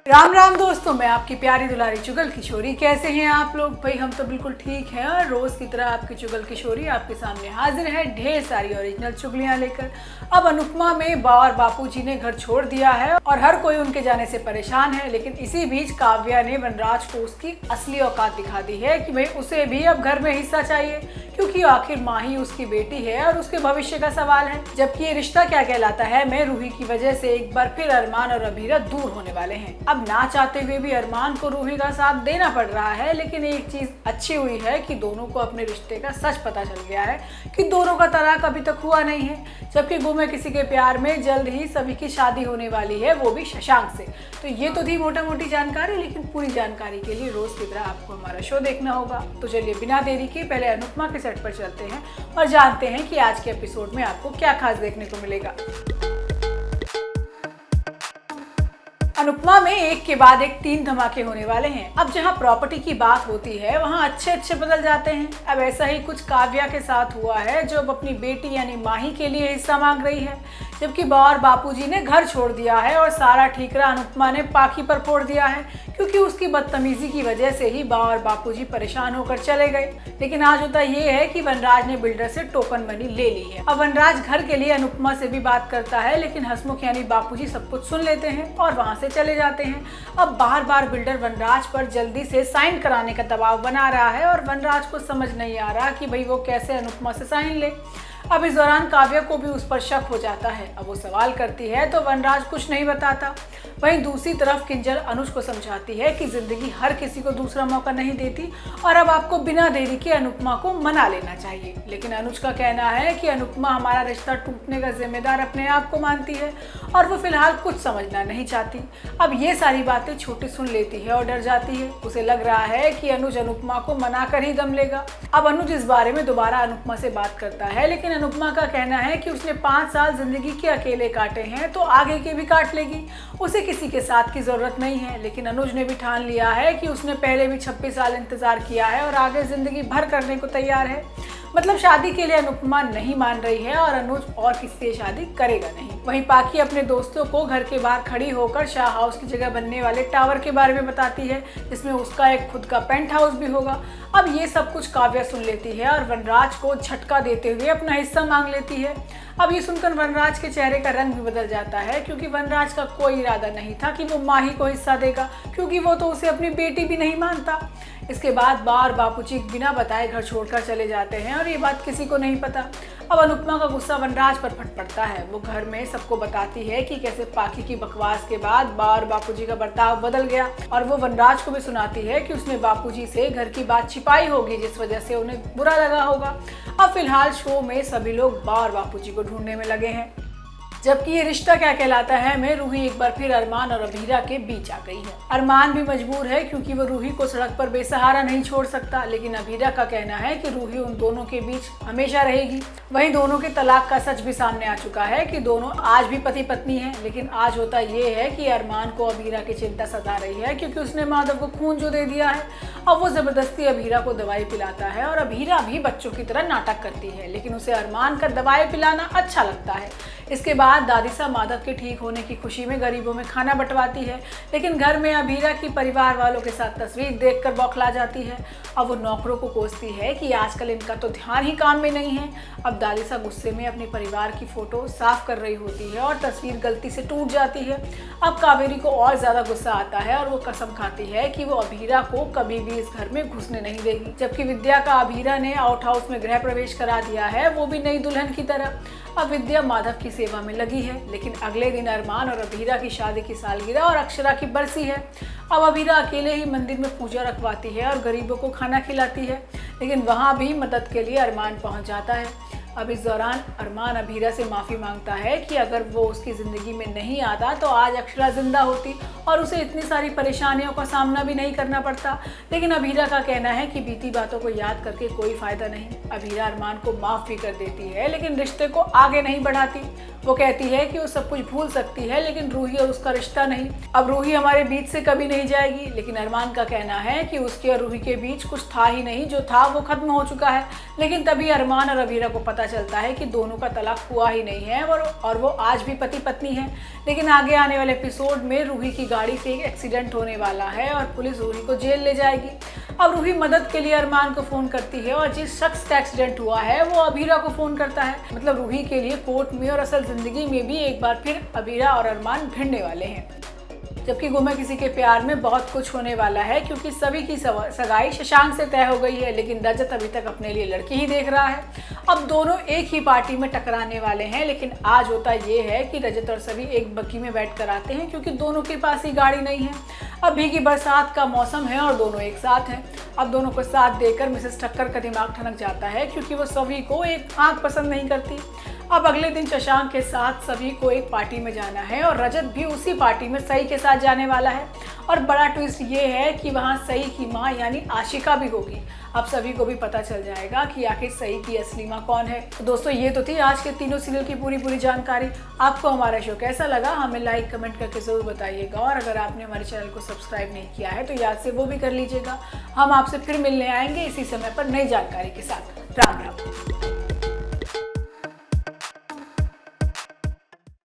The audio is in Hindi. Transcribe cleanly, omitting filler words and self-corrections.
राम राम दोस्तों, मैं आपकी प्यारी दुलारी चुगल किशोरी। कैसे हैं आप लोग? भाई हम तो बिल्कुल ठीक हैं और रोज की तरह आपकी चुगल किशोरी आपके सामने हाजिर है ढेर सारी ओरिजिनल चुगलियां लेकर। अब अनुपमा में बा और बापूजी ने घर छोड़ दिया है और हर कोई उनके जाने से परेशान है, लेकिन इसी बीच काव्या ने वनराज को उसकी असली औकात दिखा दी है कि भाई उसे भी अब घर में हिस्सा चाहिए, क्योंकि आखिर माँ ही उसकी बेटी है और उसके भविष्य का सवाल है। जबकि ये रिश्ता क्या कहलाता है में रूही की वजह से एक बार फिर अरमान और अभीरा दूर होने वाले हैं। अब ना चाहते हुए भी अरमान को रूही का साथ देना पड़ रहा है, लेकिन एक चीज अच्छी हुई है कि दोनों को अपने रिश्ते का सच पता चल गया है कि दोनों का तलाक अभी तक हुआ नहीं है, जबकि गुम है किसी के प्यार में जल्द ही सभी की शादी होने वाली है, वो भी शशांक से। तो ये तो थी मोटा मोटी जानकारी, लेकिन पूरी जानकारी के लिए रोज की तरह आपको हमारा शो देखना होगा। तो चलिए बिना देरी के पहले अनुपमा के सेट पर चलते हैं और जानते हैं कि आज के एपिसोड में आपको क्या खास देखने को मिलेगा। अनुपमा में एक के बाद एक 3 धमाके होने वाले हैं। अब जहां प्रॉपर्टी की बात होती है वहां अच्छे बदल जाते हैं। अब ऐसा ही कुछ काव्या के साथ हुआ है, जो अब अपनी बेटी यानी माही के लिए हिस्सा मांग रही है, जबकि बा और बापूजी ने घर छोड़ दिया है और सारा ठीकरा अनुपमा ने पाखी पर फोड़ दिया है, क्योंकि उसकी बदतमीजी की वजह से ही बा और बापूजी परेशान होकर चले गए। लेकिन आज होता ये है कि वनराज ने बिल्डर से टोकन मनी ले ली है। अब वनराज घर के लिए अनुपमा से भी बात करता है, लेकिन हसमुख यानी बापूजी सब कुछ सुन लेते हैं और वहां से चले जाते हैं। अब बार बिल्डर वनराज पर जल्दी से साइन कराने का दबाव बना रहा है और वनराज को समझ नहीं आ रहा कि भाई वो कैसे अनुपमा से साइन ले। अब इस दौरान काव्या को भी उस पर शक हो जाता है। अब वो सवाल करती है तो वनराज कुछ नहीं बताता। वहीं दूसरी तरफ किंजल अनुज को समझाती है कि जिंदगी हर किसी को दूसरा मौका नहीं देती और अब आपको बिना देरी के अनुपमा को मना लेना चाहिए। लेकिन अनुज का कहना है कि अनुपमा हमारा रिश्ता टूटने का जिम्मेदार अपने आप को मानती है और वो फिलहाल कुछ समझना नहीं चाहती। अब ये सारी बातें छोटी सुन लेती है और डर जाती है। उसे लग रहा है कि अनुज अनुपमा को मना कर ही दम लेगा। अब अनुज इस बारे में दोबारा अनुपमा से बात करता है, लेकिन अनुपमा का कहना है कि उसने 5 साल जिंदगी के अकेले काटे हैं तो आगे के भी काट लेगी, उसे किसी के साथ की जरूरत नहीं है। लेकिन अनुज ने भी ठान लिया है कि उसने पहले भी 26 साल इंतजार किया है और आगे जिंदगी भर करने को तैयार है। मतलब शादी के लिए अनुपमा नहीं मान रही है और अनुज और किसी से शादी करेगा नहीं। वहीं पाखी अपने दोस्तों को घर के बाहर खड़ी होकर शाह हाउस की जगह बनने वाले टावर के बारे में बताती है, जिसमें उसका एक खुद का पेंट हाउस भी होगा। अब ये सब कुछ काव्या सुन लेती है और वनराज को झटका देते हुए अपना हिस्सा मांग लेती है। अब ये सुनकर वनराज के चेहरे का रंग भी बदल जाता है, क्योंकि वनराज का कोई इरादा नहीं था कि वो माही को हिस्सा देगा, क्योंकि वो तो उसे अपनी बेटी भी नहीं मानता। इसके बाद बा और बापूजी बिना बताए घर छोड़कर चले जाते हैं और ये बात किसी को नहीं पता। अब अनुपमा का गुस्सा वनराज पर फट पड़ता है। वो घर में सबको बताती है कि कैसे पाखी की बकवास के बाद बा और बापूजी का बर्ताव बदल गया, और वो वनराज को भी सुनाती है कि उसने बापूजी से घर की बात छिपाई होगी, जिस वजह से उन्हें बुरा लगा होगा। अब फिलहाल शो में सभी लोग बा और बापूजी को ढूंढने में लगे हैं। जबकि ये रिश्ता क्या कहलाता है में रूही एक बार फिर अरमान और अभीरा के बीच आ गई है। अरमान भी मजबूर है, क्योंकि वो रूही को सड़क पर बेसहारा नहीं छोड़ सकता, लेकिन अभीरा का कहना है कि रूही उन दोनों के बीच हमेशा रहेगी। वहीं दोनों के तलाक का सच भी सामने आ चुका है कि दोनों आज भी पति पत्नी हैं। लेकिन आज होता ये है कि अरमान को अभीरा की चिंता सता रही है, क्योंकि उसने माधव को खून जो दे दिया है। अब वो जबरदस्ती अभीरा को दवाई पिलाता है और अभीरा भी बच्चों की तरह नाटक करती है, लेकिन उसे अरमान का दवाई पिलाना अच्छा लगता है। इसके बाद दादीसा माधव के ठीक होने की खुशी में गरीबों में खाना बंटवाती है, लेकिन घर में अभीरा की परिवार वालों के साथ तस्वीर देखकर बौखला जाती है। अब वो नौकरों को कोसती है कि आजकल इनका तो ध्यान ही काम में नहीं है। अब दादीसा गुस्से में अपने परिवार की फोटो साफ कर रही होती है और तस्वीर गलती से टूट जाती है। अब कावेरी को और ज्यादा गुस्सा आता है और वो कसम खाती है कि वो अभीरा को कभी भी इस घर में घुसने नहीं देगी। जबकि विद्या का अभीरा ने आउट हाउस में गृह प्रवेश करा दिया है, वो भी नई दुल्हन की तरह। अब विद्या माधव की सेवा में लगी है, लेकिन अगले दिन अरमान और अभीरा की शादी की सालगिरह और अक्षरा की बरसी है। अब अभीरा अकेले ही मंदिर में पूजा रखवाती है और गरीबों को खाना खिलाती है, लेकिन वहाँ भी मदद के लिए अरमान पहुँच जाता है। अब इस दौरान अरमान अभीरा से माफ़ी मांगता है कि अगर वो उसकी ज़िंदगी में नहीं आता तो आज अक्षरा जिंदा होती और उसे इतनी सारी परेशानियों का सामना भी नहीं करना पड़ता। लेकिन अभीरा का कहना है कि बीती बातों को याद करके कोई फ़ायदा नहीं। अभीरा अरमान को माफ़ भी कर देती है, लेकिन रिश्ते को आगे नहीं बढ़ाती। वो कहती है कि वो सब कुछ भूल सकती है लेकिन रूही और उसका रिश्ता नहीं। अब रूही हमारे बीच से कभी नहीं जाएगी, लेकिन अरमान का कहना है कि उसके और रूही के बीच कुछ था ही नहीं, जो था वो खत्म हो चुका है। लेकिन तभी अरमान और अबीरा को पता चलता है कि दोनों का तलाक हुआ ही नहीं है और वो आज भी पति पत्नी है। लेकिन आगे आने वाले एपिसोड में रूही की गाड़ी से एक एक्सीडेंट होने वाला है और पुलिस रूही को जेल ले जाएगी। अब रूही मदद के लिए अरमान को फोन करती है और जिस शख्स का एक्सीडेंट हुआ है वो अबीरा को फोन करता है। मतलब रूही के लिए कोर्ट में और असल जिंदगी में भी एक बार फिर अबीरा और अरमान भिड़ने वाले हैं। जबकि गुमे किसी के प्यार में बहुत कुछ होने वाला है, क्योंकि सभी की सगाई शशांक से तय हो गई है, लेकिन रजत अभी तक अपने लिए लड़की ही देख रहा है। अब दोनों एक ही पार्टी में टकराने वाले हैं, लेकिन आज होता ये है कि रजत और सभी एक बग्गी में बैठकर आते हैं, क्योंकि दोनों के पास ही गाड़ी नहीं है। अब भीगी बरसात का मौसम है और दोनों एक साथ हैं। अब दोनों को साथ देकर मिसेस ठक्कर का दिमाग ठनक जाता है, क्योंकि वो सभी को एक आंख पसंद नहीं करती। अब अगले दिन शशांक के साथ सभी को एक पार्टी में जाना है और रजत भी उसी पार्टी में सई के साथ जाने वाला है। और बड़ा ट्विस्ट ये है कि वहाँ सई की माँ यानी आशिका भी होगी। अब सभी को भी पता चल जाएगा कि आखिर सई की असली माँ कौन है। तो दोस्तों ये तो थी आज के तीनों सीरियल की पूरी जानकारी। आपको हमारा शो कैसा लगा हमें लाइक कमेंट करके जरूर बताइएगा, और अगर आपने हमारे चैनल को सब्सक्राइब नहीं किया है तो याद से वो भी कर लीजिएगा। हम आपसे फिर मिलने आएंगे इसी समय पर नई जानकारी के साथ। राम राम।